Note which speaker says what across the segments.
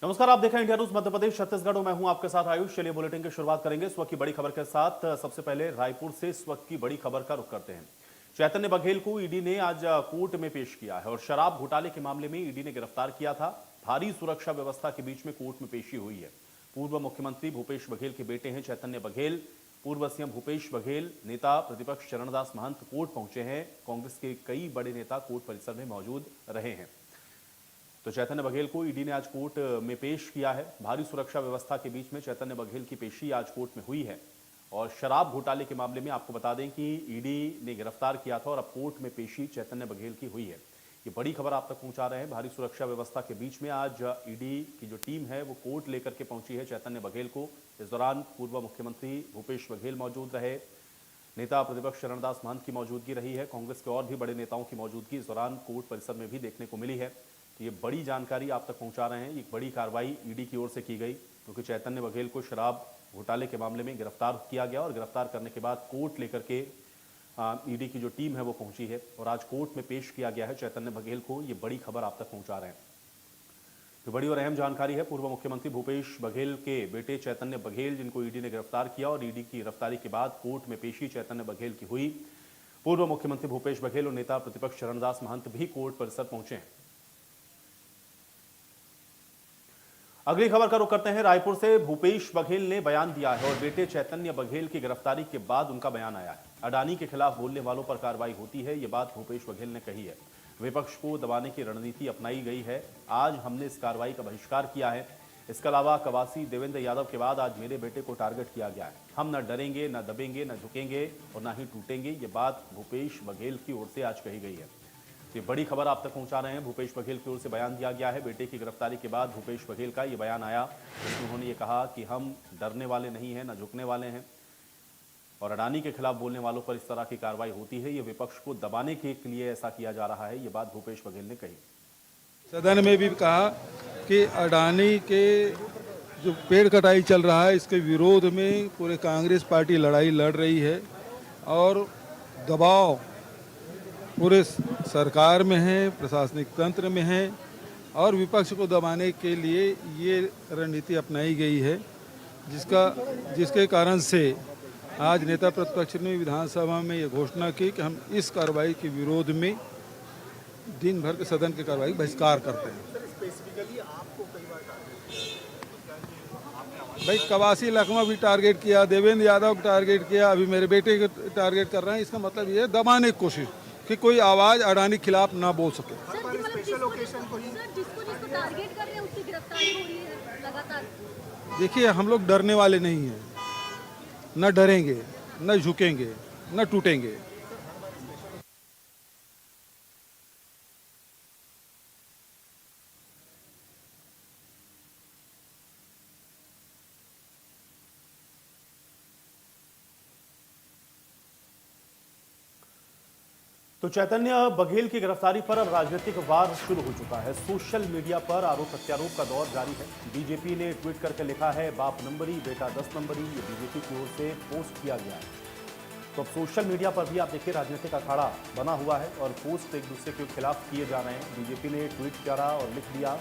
Speaker 1: नमस्कार, आप देख रहे हैं इंडिया न्यूज मध्य प्रदेश छत्तीसगढ़। मैं हूं आपके साथ आयुष। चलिए बुलेटिन की शुरुआत करेंगे इस वक्त की बड़ी खबर के साथ। सबसे पहले रायपुर से इस वक्त की बड़ी खबर का रुख करते हैं। चैतन्य बघेल को ईडी ने आज कोर्ट में पेश किया है और शराब घोटाले के मामले में ईडी ने गिरफ्तार किया था। भारी सुरक्षा व्यवस्था के बीच में कोर्ट में पेशी हुई है। पूर्व मुख्यमंत्री भूपेश बघेल के बेटे हैं चैतन्य बघेल। पूर्व सीएम भूपेश बघेल, नेता प्रतिपक्ष चरणदास महंत कोर्ट पहुंचे हैं। कांग्रेस के कई बड़े नेता कोर्ट परिसर में मौजूद रहे हैं। तो चैतन्य बघेल को ईडी ने आज कोर्ट में पेश किया है। भारी सुरक्षा व्यवस्था के बीच में चैतन्य बघेल की पेशी आज कोर्ट में हुई है और शराब घोटाले के मामले में आपको बता दें कि ईडी ने गिरफ्तार किया था और अब कोर्ट में पेशी चैतन्य बघेल की हुई है। ये बड़ी खबर आप तक पहुंचा रहे हैं। भारी सुरक्षा व्यवस्था के बीच में आज ईडी की जो टीम है वो कोर्ट लेकर के पहुंची है चैतन्य बघेल को। इस दौरान पूर्व मुख्यमंत्री भूपेश बघेल मौजूद रहे, नेता प्रतिपक्ष चरणदास महंत की मौजूदगी रही है, कांग्रेस के और भी बड़े नेताओं की मौजूदगी इस दौरान कोर्ट परिसर में भी देखने को मिली है। तो ये बड़ी जानकारी आप तक पहुंचा रहे हैं। एक बड़ी कार्रवाई ईडी की ओर से की गई क्योंकि चैतन्य बघेल को शराब घोटाले के मामले में गिरफ्तार किया गया और गिरफ्तार करने के बाद कोर्ट लेकर के ईडी की जो टीम है वो पहुंची है और आज कोर्ट में पेश किया गया है चैतन्य बघेल को। ये बड़ी खबर आप तक पहुंचा रहे हैं। तो बड़ी और अहम जानकारी है। पूर्व मुख्यमंत्री भूपेश बघेल के बेटे चैतन्य बघेल, जिनको ईडी ने गिरफ्तार किया और ईडी की गिरफ्तारी के बाद कोर्ट में पेशी चैतन्य बघेल की हुई। पूर्व मुख्यमंत्री भूपेश बघेल और नेता प्रतिपक्ष चरणदास महंत भी कोर्ट परिसर पहुंचे हैं। अगली खबर का रुख करते हैं। रायपुर से भूपेश बघेल ने बयान दिया है और बेटे चैतन्य बघेल की गिरफ्तारी के बाद उनका बयान आया है। अडानी के खिलाफ बोलने वालों पर कार्रवाई होती है, ये बात भूपेश बघेल ने कही है। विपक्ष को दबाने की रणनीति अपनाई गई है। आज हमने इस कार्रवाई का बहिष्कार किया है। इसके अलावा कवासी देवेंद्र यादव के बाद आज मेरे बेटे को टारगेट किया गया है। हम न डरेंगे, न दबेंगे, न झुकेंगे और न ही टूटेंगे, ये बात भूपेश बघेल की ओर से आज कही गई है। ये बड़ी खबर आप तक पहुंचा रहे हैं। भूपेश बघेल की ओर से बयान दिया गया है। बेटे की गिरफ्तारी के बाद भूपेश बघेल का ये बयान आया, जिसमें उन्होंने ये कहा कि हम डरने वाले नहीं हैं, न झुकने वाले हैं और अडानी के खिलाफ बोलने वालों पर इस तरह की कार्रवाई होती है। ये विपक्ष को दबाने के लिए ऐसा किया जा रहा है, ये बात भूपेश बघेल ने कही।
Speaker 2: सदन में भी कहा कि अडानी के जो पेड़ कटाई चल रहा है इसके विरोध में पूरे कांग्रेस पार्टी लड़ाई लड़ रही है और दबाव पूरे सरकार में है, प्रशासनिक तंत्र में है और विपक्ष को दबाने के लिए ये रणनीति अपनाई गई है, जिसके कारण से आज नेता प्रतिपक्ष ने विधानसभा में ये घोषणा की कि हम इस कार्रवाई के विरोध में दिन भर के सदन की कार्रवाई बहिष्कार करते हैं। भाई कवासी लखमा भी टारगेट किया, देवेंद्र यादव को टारगेट किया, अभी मेरे बेटे को टारगेट कर रहे हैं। इसका मतलब ये है दबाने की कोशिश कि कोई आवाज अडानी खिलाफ ना बोल सके। देखिए, हम लोग डरने वाले नहीं हैं, न डरेंगे, न झुकेंगे, न टूटेंगे।
Speaker 1: तो चैतन्य बघेल की गिरफ्तारी पर अब राजनीतिक वार शुरू हो चुका है। सोशल मीडिया पर आरोप प्रत्यारोप का दौर जारी है। बीजेपी ने ट्वीट करके लिखा है, बाप नंबरी बेटा 10 नंबरी। ये बीजेपी की ओर से पोस्ट किया गया है। तो अब सोशल मीडिया पर भी आप देखिए राजनीतिक अखाड़ा बना हुआ है और पोस्ट एक दूसरे के खिलाफ किए जा रहे हैं। बीजेपी ने ट्वीट करा और लिख दिया,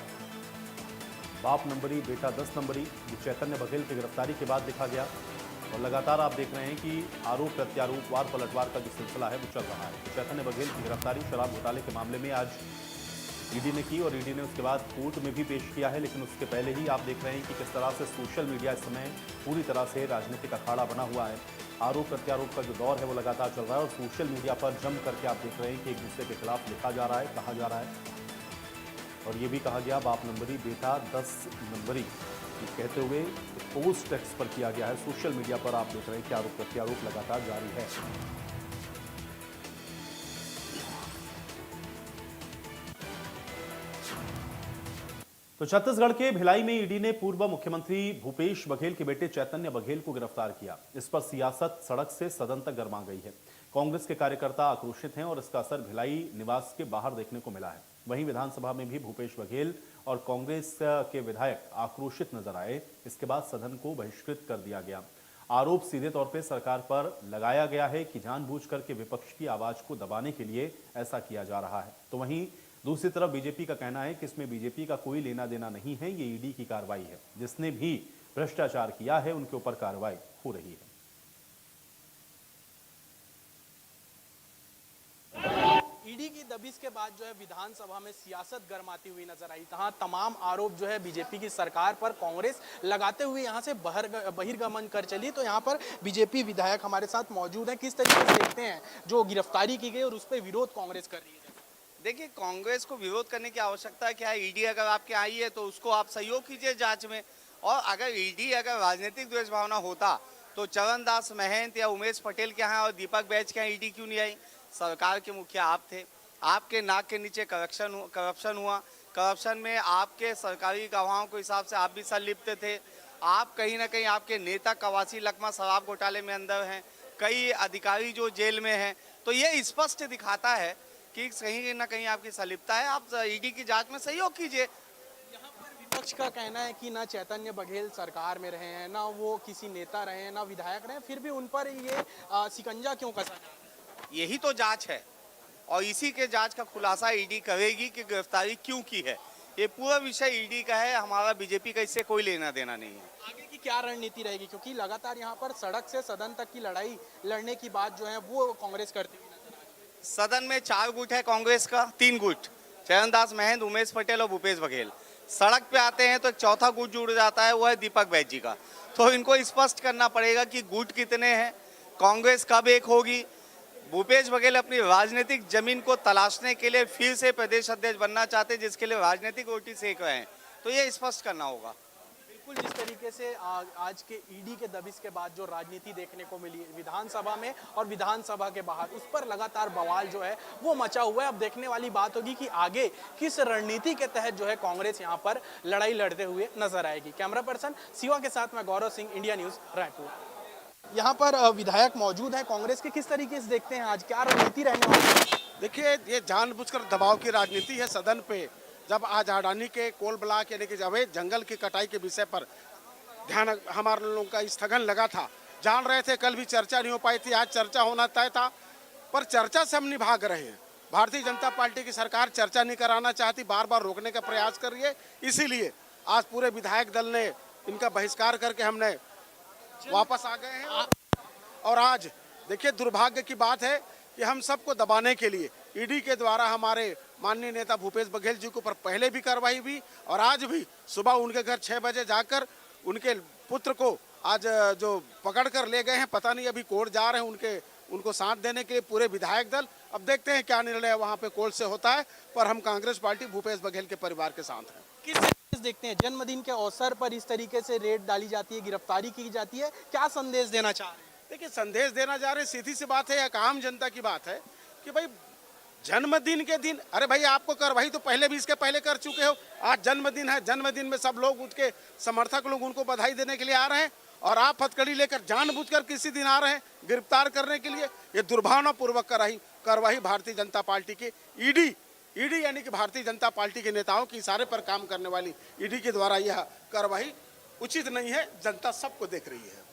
Speaker 1: बाप नंबरी बेटा 10 नंबरी। ये चैतन्य बघेल की गिरफ्तारी के बाद लिखा गया और लगातार आप देख रहे हैं कि आरोप प्रत्यारोप, वार पलटवार का जो सिलसिला है वो चल रहा है। तो चैतन्य बघेल की गिरफ्तारी शराब घोटाले के मामले में आज ईडी ने की और ईडी ने उसके बाद कोर्ट में भी पेश किया है। लेकिन उसके पहले ही आप देख रहे हैं कि किस तरह से सोशल मीडिया इस समय पूरी तरह से राजनीतिक अखाड़ा बना हुआ है। आरोप प्रत्यारोप का जो दौर है वो लगातार चल रहा है और सोशल मीडिया पर जम करके आप देख रहे हैं कि एक दूसरे के खिलाफ लिखा जा रहा है, कहा जा रहा है और ये भी कहा गया, बाप नंबरी बेटा 10 नंबरी कहते हुए पोस्ट टेक्स पर किया गया है। सोशल मीडिया पर आप देख रहे हैं कि आरोप प्रत्यारोप लगातार जारी है। तो छत्तीसगढ़ के भिलाई में ईडी ने पूर्व मुख्यमंत्री भूपेश बघेल के बेटे चैतन्य बघेल को गिरफ्तार किया। इस पर सियासत सड़क से सदन तक गरमा गई है। कांग्रेस के कार्यकर्ता आक्रोशित हैं और इसका असर भिलाई निवास के बाहर देखने को मिला है। वहीं विधानसभा में भी भूपेश बघेल और कांग्रेस के विधायक आक्रोशित नजर आए। इसके बाद सदन को बहिष्कृत कर दिया गया। आरोप सीधे तौर पर सरकार पर लगाया गया है कि जानबूझकर के विपक्ष की आवाज को दबाने के लिए ऐसा किया जा रहा है। तो वहीं दूसरी तरफ बीजेपी का कहना है कि इसमें बीजेपी का कोई लेना देना नहीं है, ये ईडी की कार्रवाई है। जिसने भी भ्रष्टाचार किया है उनके ऊपर कार्रवाई हो रही है।
Speaker 3: ईडी की दबिश के बाद जो है विधानसभा में सियासत गर्माती हुई नजर आई। तहां तमाम आरोप जो है बीजेपी की सरकार पर कांग्रेस लगाते हुए यहां से बहिर्गमन कर चली। तो यहां पर बीजेपी विधायक हमारे साथ मौजूद हैं। किस तरीके से देखते हैं जो गिरफ्तारी की गई और उस पर विरोध कांग्रेस कर रही है?
Speaker 4: देखिए, कांग्रेस को विरोध करने की आवश्यकता क्या है? ईडी अगर आपके आई है तो उसको आप सहयोग कीजिए जांच में। और अगर ईडी अगर राजनीतिक द्वेष भावना होता तो चरणदास महंत या उमेश पटेल के यहाँ और दीपक बैज के यहाँ ईडी क्यों नहीं आई? सरकार के मुखिया आप थे, आपके नाक के नीचे करप्शन हुआ। करप्शन में आपके सरकारी गवाहों के हिसाब से आप भी संलिप्त थे। आप कहीं ना कहीं आपके नेता कवासी लकमा शराब घोटाले में अंदर हैं, कई अधिकारी जो जेल में हैं। तो ये स्पष्ट दिखाता है कि कहीं ना कहीं आपकी संलिप्तता है। आप ईडी की जांच में सहयोग कीजिए।
Speaker 3: यहाँ पर विपक्ष का कहना है कि ना चैतन्य बघेल सरकार में रहे हैं, ना वो किसी नेता रहे हैं, ना विधायक रहे हैं, फिर भी उन पर ये शिकंजा क्यों कसा जा रहा है?
Speaker 4: यही तो जांच है और इसी के जांच का खुलासा ईडी करेगी कि गिरफ्तारी क्यों की है। ये पूरा विषय ईडी का है, हमारा बीजेपी का इससे कोई लेना देना नहीं है।
Speaker 3: आगे की क्या रणनीति रहेगी? क्योंकि लगातार यहाँ पर सड़क से सदन तक की लड़ाई लड़ने की बात जो है वो कांग्रेस करती हुई नजर आ रही है।
Speaker 4: सदन में 4 गुट है कांग्रेस का, 3 गुट चरणदास महंत, उमेश पटेल और भूपेश बघेल। सड़क पे आते हैं तो एक चौथा गुट जुड़ जाता है, वो है दीपक बैज जी का। तो इनको स्पष्ट करना पड़ेगा कि गुट कितने हैं, कांग्रेस कब एक होगी। भूपेश बघेल अपनी राजनीतिक जमीन को तलाशने के लिए फिर से प्रदेश अध्यक्ष बनना चाहते हैं, जिसके लिए राजनीतिक रोटी सेक रहे हैं। तो ये स्पष्ट करना होगा।
Speaker 3: बिल्कुल, जिस तरीके से आज के ईडी के दबिश के बाद जो राजनीति देखने को मिली विधानसभा में और विधानसभा के बाहर, उस पर लगातार बवाल जो है वो मचा हुआ है। अब देखने वाली बात होगी कि आगे किस रणनीति के तहत जो है कांग्रेस यहाँ पर लड़ाई लड़ते हुए नजर आएगी। कैमरा पर्सन शिवा के साथ मैं गौरव सिंह, इंडिया न्यूज, रायपुर। यहाँ पर विधायक मौजूद हैं कांग्रेस के। किस तरीके से देखते हैं आज क्या रणनीति रहने वाली है?
Speaker 5: देखिए, ये जानबूझकर दबाव की राजनीति है सदन पे। जब आज अडानी के कोल ब्लॉक यानी कि अवैध जंगल की कटाई के विषय पर ध्यान हमारे लोगों का स्थगन लगा था, जान रहे थे कल भी चर्चा नहीं हो पाई थी, आज चर्चा होना तय था, पर चर्चा से हम नहीं भाग रहे हैं। भारतीय जनता पार्टी की सरकार चर्चा नहीं कराना चाहती, बार बार रोकने का प्रयास कर रही है। इसीलिए आज पूरे विधायक दल ने इनका बहिष्कार करके हमने वापस आ गए हैं। और आज देखिए, दुर्भाग्य की बात है कि हम सबको दबाने के लिए ईडी के द्वारा हमारे माननीय नेता भूपेश बघेल जी के ऊपर पहले भी कार्रवाई हुई और आज भी सुबह उनके घर 6 बजे जाकर उनके पुत्र को आज जो पकड़ कर ले गए हैं, पता नहीं अभी कोर्ट जा रहे हैं उनको साथ देने के लिए पूरे विधायक दल। अब देखते हैं क्या निर्णय वहाँ पे कोर्ट से होता है, पर हम कांग्रेस पार्टी भूपेश बघेल के परिवार के साथ हैं।
Speaker 3: किस तरीके से देखते हैं जन्मदिन के अवसर पर इस तरीके से रेड डाली जाती है, गिरफ्तारी की जाती है, क्या संदेश देना चाह रहे हैं?
Speaker 5: देखिए, संदेश देना जा रहे हैं, सीधी सी बात है, एक आम जनता की बात है कि भाई जन्मदिन के दिन, अरे भाई आपको कार्रवाई तो पहले भी इसके पहले कर चुके हो। आज जन्मदिन है, जन्मदिन में सब लोग उसके समर्थक लोग उनको बधाई देने के लिए आ रहे हैं और आप हथकड़ी लेकर जानबूझकर किसी दिन आ रहे हैं गिरफ्तार करने के लिए। ये दुर्भावनापूर्वक कार्रवाई भारतीय जनता पार्टी की ईडी यानी कि भारतीय जनता पार्टी के नेताओं के इशारे पर काम करने वाली ईडी के द्वारा यह कार्रवाई उचित नहीं है। जनता सबको देख रही है।